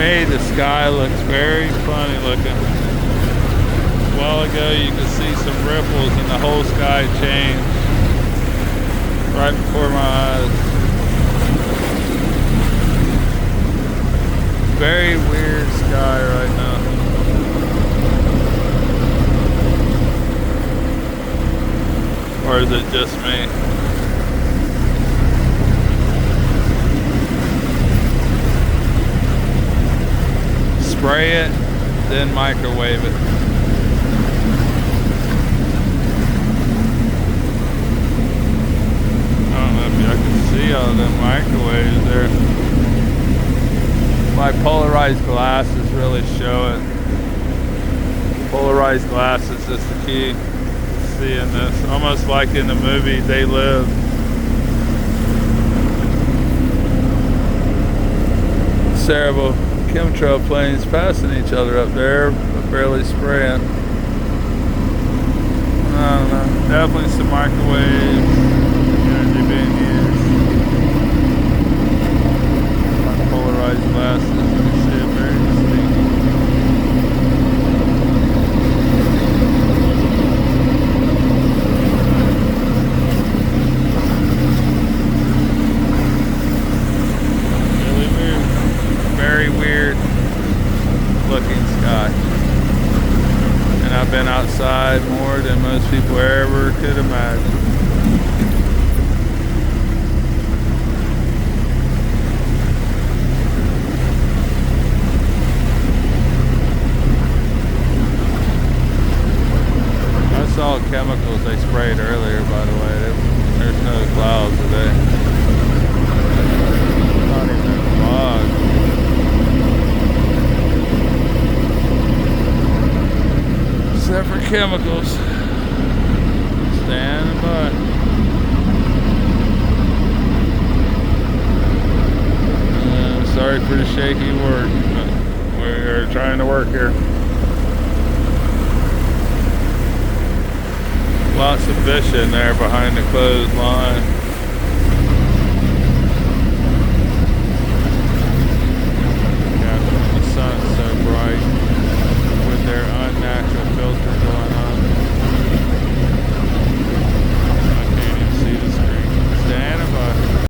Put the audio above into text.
me, the sky looks very funny looking. A while ago, you could see some ripples and the whole sky changed right before my eyes. Very weird sky right now. Or is it just me? Spray it, then microwave it. I don't know if y'all can see all them microwaves there. My polarized glasses really show it. Polarized glasses is the key to seeing this. Almost like in the movie They Live. Cerebral chemtrail planes passing each other up there, but barely spraying. I don't know. Definitely some microwaves. Energy being used. My polarized glasses, you can see it very distinct. Really weird. Very weird looking sky. And I've been outside more than most people ever could imagine. I saw chemicals they sprayed earlier, by the way. There's no clouds today. Not even a fog. Except for chemicals. Standing by. Sorry for the shaky work, but we're trying to work here. Lots of fish in there behind the clothesline.